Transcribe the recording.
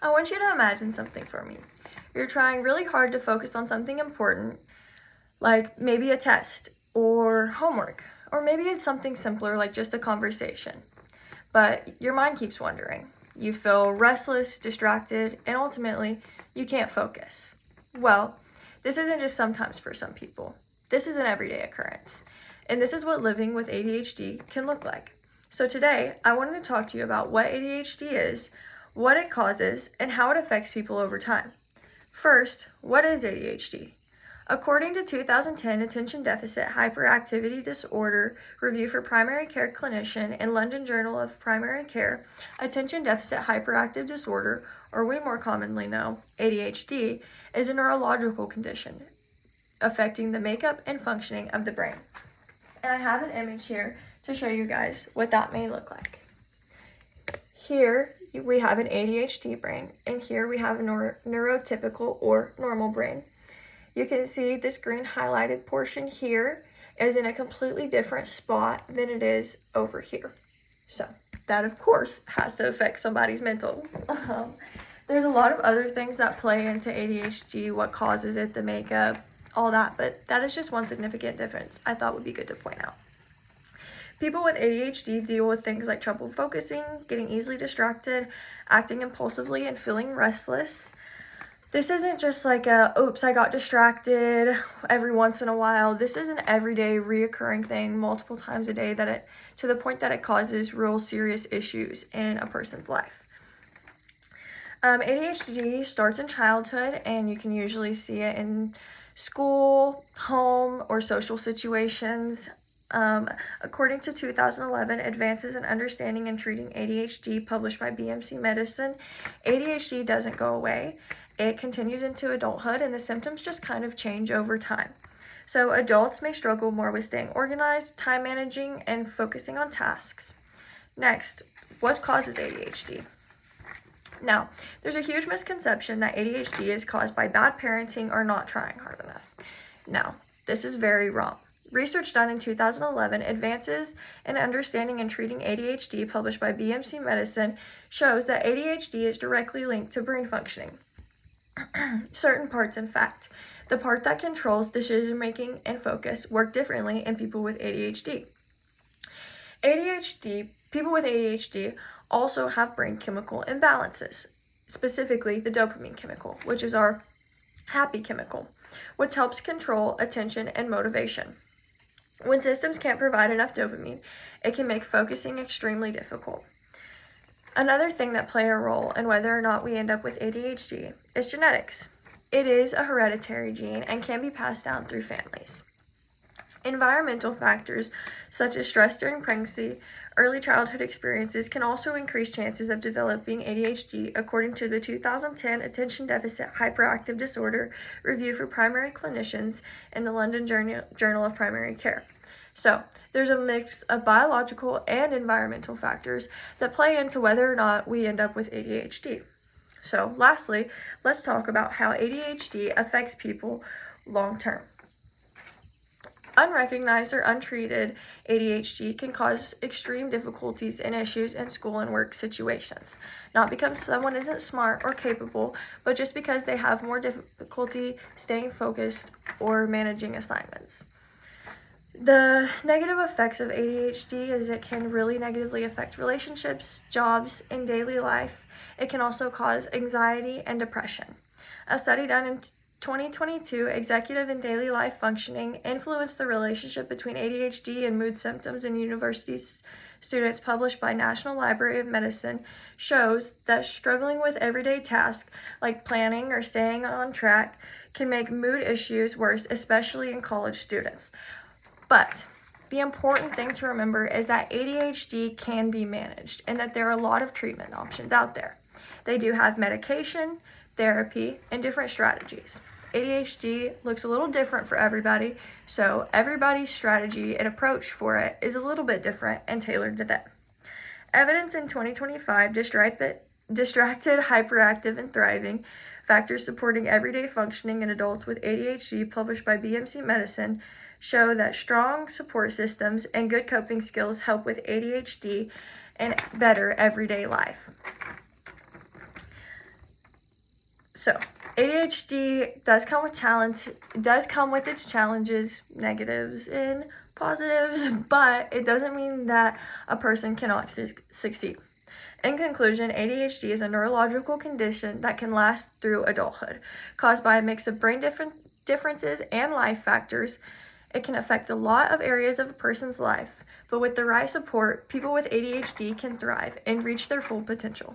I want you to imagine something for me. You're trying really hard to focus on something important, like maybe a test or homework, or maybe it's something simpler like just a conversation. But your mind keeps wandering. You feel restless, distracted, and ultimately, you can't focus. Well, this isn't just sometimes for some people. This is an everyday occurrence. And this is what living with ADHD can look like. So today, I wanted to talk to you about what ADHD is, what it causes, and how it affects people over time. First, what is ADHD? According to 2010 Attention Deficit Hyperactivity Disorder Review for Primary Care Clinician in London Journal of Primary Care, attention deficit hyperactive disorder, or we more commonly know ADHD, is a neurological condition affecting the makeup and functioning of the brain. And I have an image here to show you guys what that may look like. Here we have an ADHD brain, and here we have a neurotypical or normal brain. You can see this green highlighted portion here is in a completely different spot than it is over here. So that, of course, has to affect somebody's mental. There's a lot of other things that play into ADHD, what causes it, the makeup, all that, but that is just one significant difference I thought would be good to point out. People with ADHD deal with things like trouble focusing, getting easily distracted, acting impulsively, and feeling restless. This isn't just like oops, I got distracted every once in a while. This is an everyday reoccurring thing multiple times a day to the point that it causes real serious issues in a person's life. ADHD starts in childhood, and you can usually see it in school, home, or social situations. According to 2011 Advances in Understanding and Treating ADHD, published by BMC Medicine, ADHD doesn't go away. It continues into adulthood, and the symptoms just kind of change over time. So adults may struggle more with staying organized, time managing, and focusing on tasks. Next, what causes ADHD? Now, there's a huge misconception that ADHD is caused by bad parenting or not trying hard enough. Now, this is very wrong. Research done in 2011, Advances in Understanding and Treating ADHD, published by BMC Medicine, shows that ADHD is directly linked to brain functioning. Certain parts, in fact, the part that controls decision making and focus, work differently in people with ADHD. People with ADHD also have brain chemical imbalances, specifically the dopamine chemical, which is our happy chemical, which helps control attention and motivation. When systems can't provide enough dopamine, it can make focusing extremely difficult. Another thing that play a role in whether or not we end up with ADHD is genetics. It is a hereditary gene and can be passed down through families. Environmental factors such as stress during pregnancy, early childhood experiences can also increase chances of developing ADHD, according to the 2010 Attention Deficit Hyperactive Disorder Review for Primary Clinicians in the London Journal of Primary Care. So, there's a mix of biological and environmental factors that play into whether or not we end up with ADHD. So, lastly, let's talk about how ADHD affects people long term. Unrecognized or untreated ADHD can cause extreme difficulties and issues in school and work situations. Not because someone isn't smart or capable, but just because they have more difficulty staying focused or managing assignments. The negative effects of ADHD is it can really negatively affect relationships, jobs, and daily life. It can also cause anxiety and depression. A study done in 2022, Executive and Daily Life Functioning, influenced the relationship between ADHD and mood symptoms in university students, published by National Library of Medicine, shows that struggling with everyday tasks like planning or staying on track can make mood issues worse, especially in college students. But the important thing to remember is that ADHD can be managed and that there are a lot of treatment options out there. They do have medication, therapy, and different strategies. ADHD looks a little different for everybody, so everybody's strategy and approach for it is a little bit different and tailored to them. Evidence in 2025, Distracted, Hyperactive, and Thriving, Factors Supporting Everyday Functioning in Adults with ADHD, published by BMC Medicine, show that strong support systems and good coping skills help with ADHD and better everyday life. So, ADHD does come with its challenges, negatives and positives, but it doesn't mean that a person cannot succeed. In conclusion, ADHD is a neurological condition that can last through adulthood, caused by a mix of brain differences and life factors. It can affect a lot of areas of a person's life, but with the right support, people with ADHD can thrive and reach their full potential.